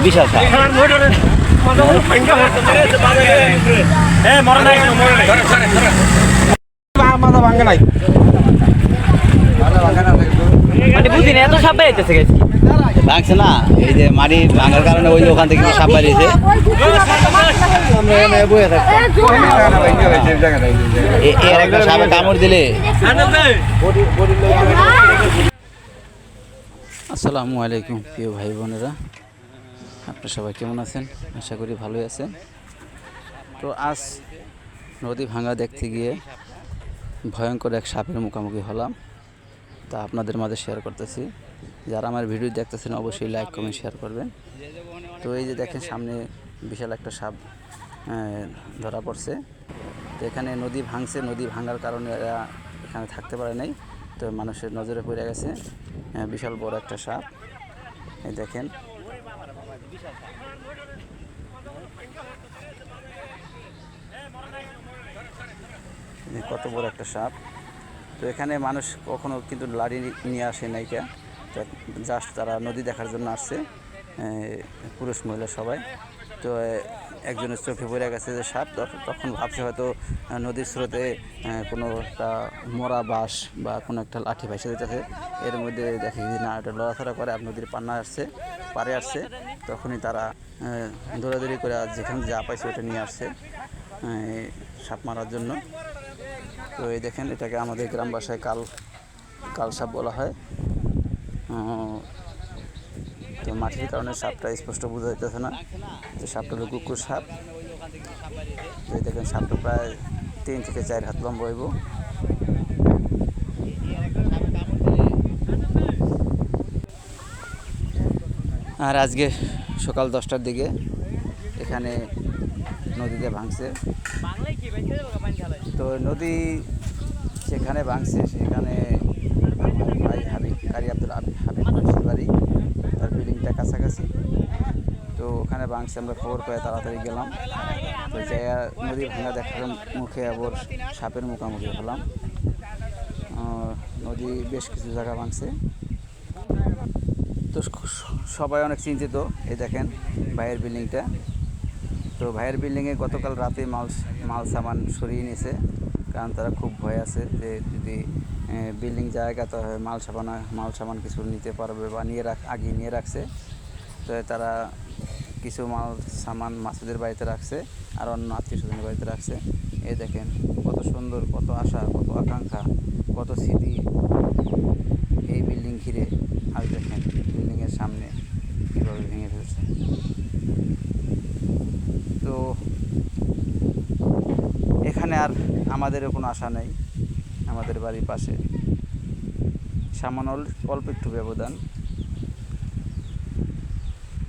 বিশাল এত সাপ বেরিয়েছে ভাঙছে না, এই যে মাটি ভাঙার কারণে ওই ওখান থেকে সাপ বেরিয়েছে। এর একটা সাপে কামড় দিলে। আসসালামু আলাইকুম প্রিয় ভাই বোনেরা, আপনারা সবাই কেমন আছেন? আশা করি ভালোই আছেন। তো আজ নদী ভাঙা দেখতে গিয়ে ভয়ঙ্কর এক সাপের মুখোমুখি হলাম, তা আপনাদের মাঝে শেয়ার করতেছি। যারা আমার ভিডিও দেখতেছেন অবশ্যই লাইক কমেন্ট শেয়ার করবেন। তো এই যে দেখেন সামনে বিশাল একটা সাপ ধরা পড়ছে। তো এখানে নদী ভাঙছে, নদী ভাঙার কারণে এরা এখানে থাকতে পারে নাই, তো মানুষের নজরে পড়ে গেছে বিশাল বড় একটা সাপ। এই দেখেন কত বড় একটা সাপ। তো এখানে মানুষ কখনো কিন্তু লাড়ি নিয়ে আসে নাইকা, জাস্ট তারা নদী দেখার জন্য আসছে, পুরুষ মহিলা সবাই। তো একজনের চোখে পড়ে গেছে যে সাপ, তখন ভাবছে হয়তো নদীর স্রোতে কোনো একটা মরা বাঁশ বা কোনো একটা লাঠি ভাসে যেতেছে, এর মধ্যে দেখে যদি না এটা লড়াচড়া করে আর নদীর পাড়ে আসছে, তখনই তারা দৌড়াদৌড়ি করে যেখানে যা পাইছে ওটা নিয়ে আসছে সাপ মারার জন্য। তো এই দেখেন এটাকে আমাদের গ্রাম ভাষায় কাল সাপ বলা হয়। তো মাটির কারণে সাপটা স্পষ্ট বোঝা যাইতেছে না, তো সাপটা হলো কুকুর সাপ। তো এই দেখেন সাপটা প্রায় 3 থেকে 4 হাত লম্বা হইব। আর আজকে সকাল 10টার দিকে এখানে নদীতে ভাঙছে। তো নদী সেখানে ভাঙছে, সেখানে আমার ভাই কারি আব্দুল হাবিব মানুষের বাড়ি, তার বিল্ডিংটা কাছাকাছি। তো ওখানে ভাঙছে, আমরা খবর পেয়ে তাড়াতাড়ি গেলাম। তো যাই নদী ভাঙা দেখার মুখে আবার সাপের মুখোমুখি হলাম। নদী বেশ কিছু জায়গা ভাঙছে, তো সবাই অনেক চিন্তিত। এই দেখেন ভাইয়ের বিল্ডিংটা। তো ভাইয়ের বিল্ডিংয়ে গতকাল রাতে মাল সামান সরিয়ে নিয়েছে, কারণ তারা খুব ভয় আছে যে যদি বিল্ডিং জায়গা তো মাল সামান কিছু নিতে পারবে বা আগিয়ে নিয়ে রাখছে। তো তারা কিছু মাল সামান মাসুদের বাড়িতে রাখছে আর অন্য আত্মীয় স্বজনের বাড়িতে রাখছে। এই দেখেন কত সুন্দর, কত আশা, কত আকাঙ্ক্ষা, কত স্মৃতি এই বিল্ডিং ঘিরে। আর দেখেন বিল্ডিংয়ের সামনে কীভাবে ভেঙে ফেলছে। তো এখানে আর আমাদেরও কোনো আশা নেই। আমাদের বাড়ির পাশে সামান্য অল্প একটু ব্যবধান।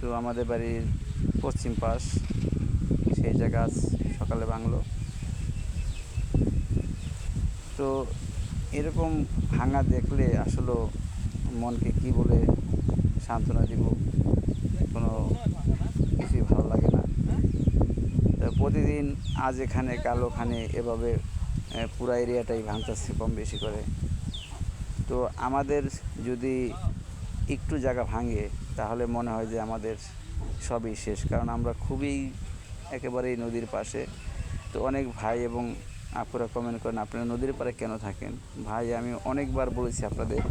তো আমাদের বাড়ির পশ্চিম পাশ, সেই জায়গা আজ সকালে ভাঙলো। তো এরকম ভাঙা দেখলে আসলে মনকে কি বলে সান্ত্বনা দিব, কোনো কিছুই ভালো লাগে না। প্রতিদিন আজ এখানে কাল ওখানে এভাবে পুরা এরিয়াটাই ভাঙতেছে কম বেশি করে। তো আমাদের যদি একটু জায়গা ভাঙে তাহলে মনে হয় যে আমাদের সবই শেষ, কারণ আমরা খুবই একেবারেই নদীর পাশে। তো অনেক ভাই এবং আপুরা কমেন্ট করেন আপনারা নদীর পাড়ে কেন থাকেন। ভাই আমি অনেকবার বলেছি আপনাদের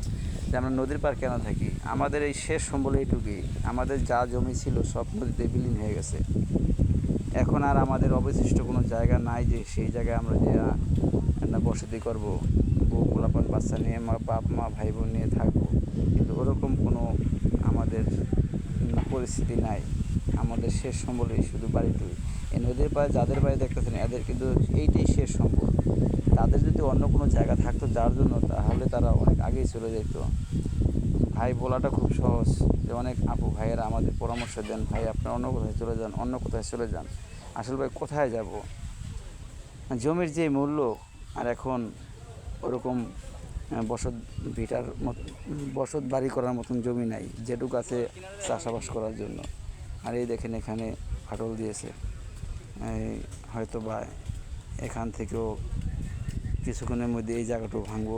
যে আমরা নদীর পাড়ে কেন থাকি, আমাদের এই শেষ সম্বল এইটুকুই। আমাদের যা জমি ছিল সব নদীতে বিলীন হয়ে গেছে। এখন আর আমাদের অবশিষ্ট কোনো জায়গা নাই যে সেই জায়গায় আমরা যে বসতি করব, বউ পোলাপান বাচ্চা নিয়ে বাপ মা ভাই বোন নিয়ে থাকবো, কিন্তু ওরকম কোনো আমাদের পরিস্থিতি নাই। আমাদের শেষ সম্বলই শুধু বাড়িটুই। এই নদীর পাড়ে যাদের বাড়ি দেখতেছেন এদের কিন্তু এইটাই শেষ সম্বল। তাদের যদি অন্য কোনো জায়গা থাকতো যার জন্য, তাহলে তারা অনেক আগেই চলে যেত। ভাই বলাটা খুব সহজ, যে অনেক আপু ভাইয়েরা আমাদের পরামর্শ দেন, ভাই আপনারা অন্য কোথায় চলে যান। আসলে ভাই কোথায় যাব? জমির যে মূল্য, আর এখন ওরকম বসত বাড়ি করার মতন জমি নাই যেটুকু আছে চাষাবাস করার জন্য। আর এই দেখেন এখানে ফাটল দিয়েছে, হয়তো বা এখান থেকেও কিছুক্ষণের মধ্যে এই জায়গাটাও ভাঙবো।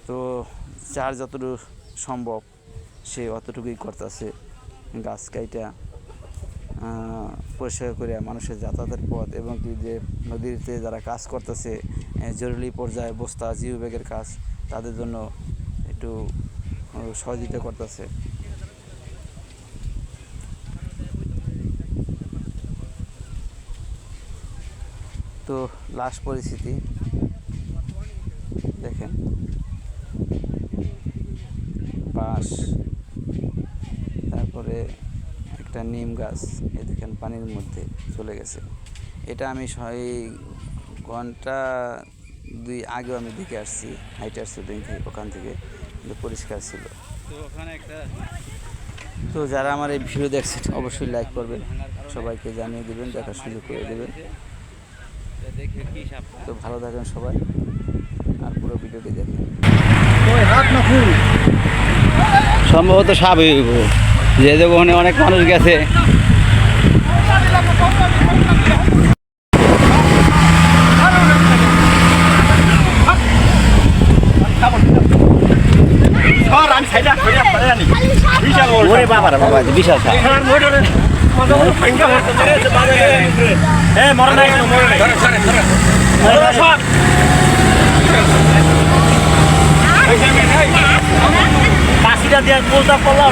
তো যার যতটুকু সম্ভব সে অতটুকুই করতেছে, গাছ কাইটা পরিষ্কার করে মানুষের যাতায়াতের পথ এবং কি যে নদীতে যারা কাজ করতেছে জরুরি পর্যায়ে বস্তা জিও ব্যাগের কাজ, তাদের জন্য একটু সহযোগিতা করতেছে। তো লাস্ট পরিস্থিতি দেখেন, বাঁশ, তারপরে একটা নিম গাছ, এই দেখেন পানির মধ্যে চলে গেছে। এটা আমি ঘন্টা 2 আগেও আমি দেখে আসছি, হাইটে আসছি ওখান থেকে, কিন্তু পরিষ্কার ছিল। তো ওখানে তো যারা আমার এই ভিডিও দেখছেন অবশ্যই লাইক করবেন, সবাইকে জানিয়ে দেবেন, দেখার সুযোগ করে দেবেন। তো ভালো থাকেন সবাই, আর পুরো ভিডিওটি দেখেন। সম্ভবত সাপ হইব, যে ওখানে অনেক মানুষ গেছে। বাবা বিশাল কাশিটা দিয়ে পোলটা পড়লাম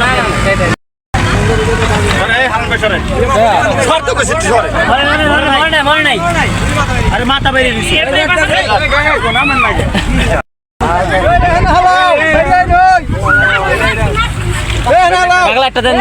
আরে মাথা বেরিয়ে দিচ্ছে। একটা দেন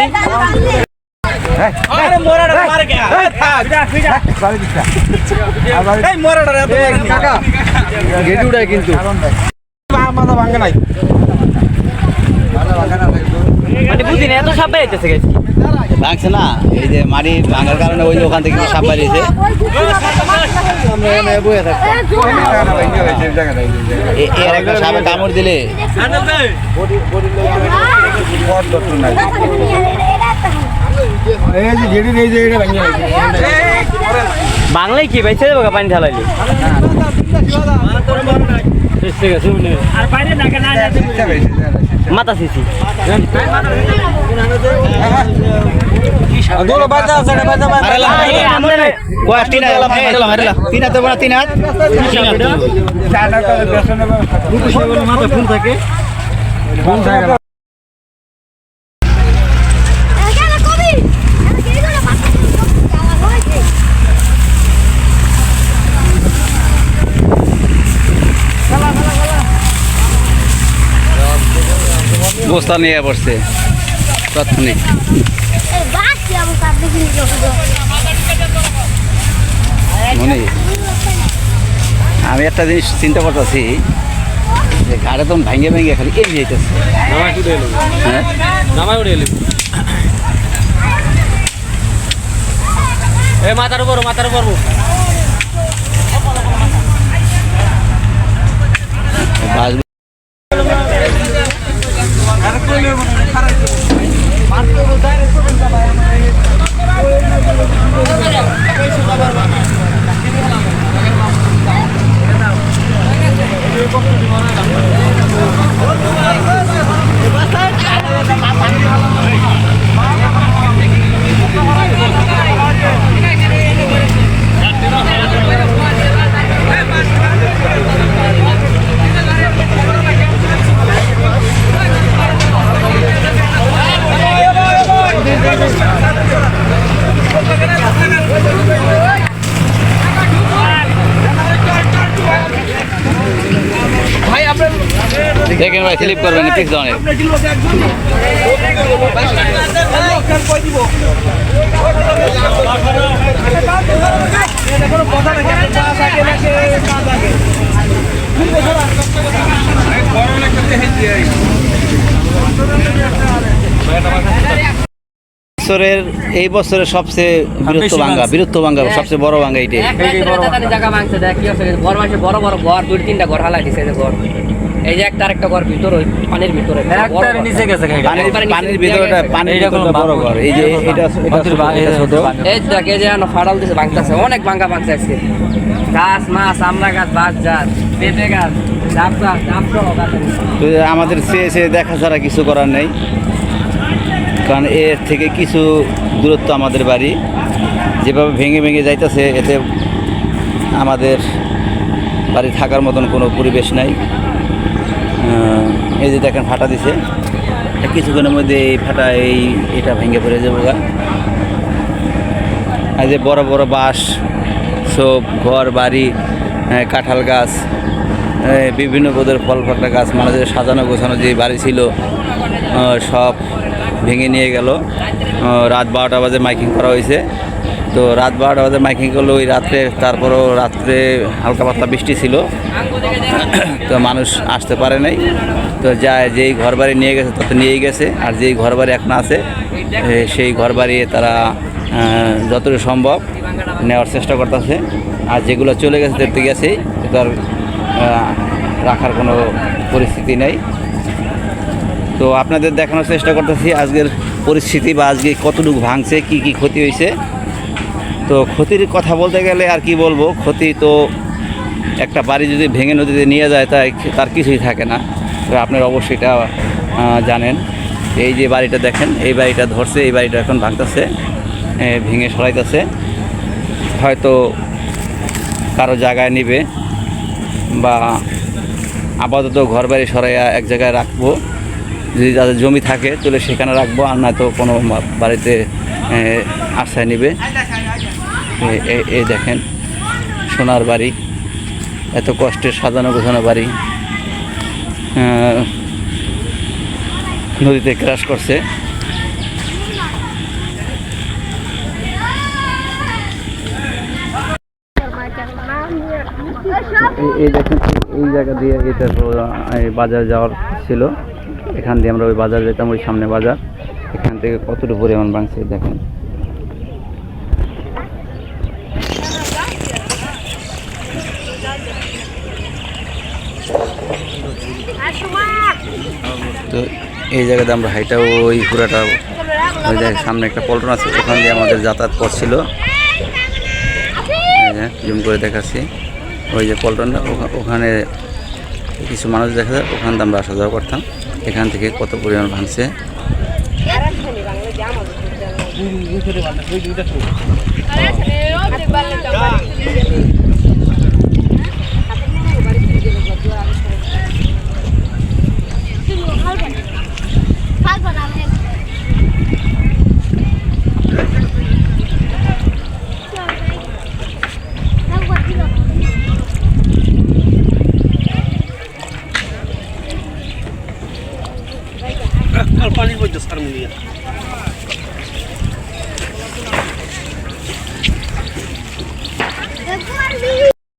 কিন্তু এত সাপ বেরিয়েছে গেছে, ভাঙছে না, এই যে মাটি ভাঙার কারণে ওই যে ওখান থেকে সাপ বেরিয়েছে। এর একটা সাপে কামড় দিলে বাংলায় কি ভাই ছেড়ে পানি ঢালাইলি মাথা সিসি বস্তা নিয়ে পড়ছে তাৎক্ষণিক। আমি একটা জিনিস চিন্তা করতেছি যে ঘাড়ে তো ভাঙে ভেঙে খালি এমনি যেতেছে। মাথার উপর দেখেন ভাই, স্লিপ করবেন পিস ধরনের। এই বছরের সবচেয়ে বীরত্ব ভাঙ্গা সবচেয়ে বড় ভাঙ্গা এইটাই। বড় বড় ঘর 2-3টা ঘর হালাই দিছে। এই যে একটা ঘর ভিতর ওই পানির ভিতরে নিচে গেছে, পানির ভিতরটা পানির বড় ঘর। এই যে এটা ছোট, এই দেখে যে ফাড়াল দিছে, ভাঙতেছে, অনেক ভাঙ্গা ভাঙছে আজকে। গাছ মাছ আমলা গাছ বাস জাত তো আমাদের চেয়ে চেয়ে দেখা ছাড়া কিছু করার নেই, কারণ এর থেকে কিছু দূরত্ব আমাদের বাড়ি, যেভাবে ভেঙে ভেঙে যাইতেছে এতে আমাদের বাড়ি থাকার মতন কোনো পরিবেশ নাই। এই যে দেখেন ফাটা দিছে, কিছুক্ষণের মধ্যে এই ফাটা এটা ভেঙে পড়ে যাবো গা। আর যে বড় বড় বাঁশ, সব ঘর বাড়ি, কাঁঠাল গাছ, বিভিন্ন পদের ফল ফাকড়া গাছ, মানুষের সাজানো গোছানো যে বাড়ি ছিল সব ভেঙে নিয়ে গেল। রাত 12টা বাজে মাইকিং করা হয়েছে। তো রাত 12টা বাজে মাইকিং করলো ওই রাত্রে, তারপরও রাত্রে হালকা পাতলা বৃষ্টি ছিল, তো মানুষ আসতে পারে নাই। তো যেই ঘর বাড়ি নিয়ে গেছে তত নিয়েই গেছে, আর যেই ঘর বাড়ি এখন আছে সেই ঘর বাড়ি তারা যতটুকু সম্ভব নেওয়ার চেষ্টা করতেছে। আর যেগুলো চলে গেছে দেখতে গেছে তার রাখার কোনো পরিস্থিতি নেই। তো আপনাদের দেখানোর চেষ্টা করতেছি আজকের পরিস্থিতি, বা আজকে কতটুকু ভাঙছে, কি কি ক্ষতি হয়েছে। তো ক্ষতির কথা বলতে গেলে আর কি বলবো, ক্ষতি তো একটা বাড়ি যদি ভেঙে নদীতে নিয়ে যায় তার কিছুই থাকে না। তো আপনারা অবশ্যই এটা জানেন। এই যে বাড়িটা দেখেন, এই বাড়িটা ধরছে, এই বাড়িটা এখন ভাঙতেছে, ভেঙে সরাইতেছে। হয়তো কারো জায়গায় নিবে, বা আপাতত ঘর বাড়ি সরাইয়া এক জায়গায় রাখবো, যদি যাদের জমি থাকে তাহলে সেখানে রাখবো, আর নয়তো কোনো বাড়িতে আশ্রয় নিবে। এই দেখেন সোনার বাড়ি, এত কষ্টের সাজানো গোছানো বাড়ি নদীতে ক্রাশ করছে। এই দেখেন, এই জায়গা দিয়ে এটা বাজার যাওয়ার ছিল, এখান দিয়ে আমরা ওই বাজার যেতাম, ওই সামনে বাজার, এখান থেকে কতটুকু পরিমাণ ভাঙছে দেখেন। তো এই জায়গাতে আমরা হাইটা ওই পুরাটা ওই জায়গায় সামনে একটা পল্টন আছে, ওখান দিয়ে আমাদের যাতায়াত করছিল। জুম করে দেখাচ্ছি, ওই যে পল্টনটা, ওখানে কিছু মানুষ দেখা যায়, ওখান দিয়ে আমরা আসা যাওয়া করতাম। এখান থেকে কত পরিমাণ ভাঙছে। পানির মধ্যে সার মিলিয়ে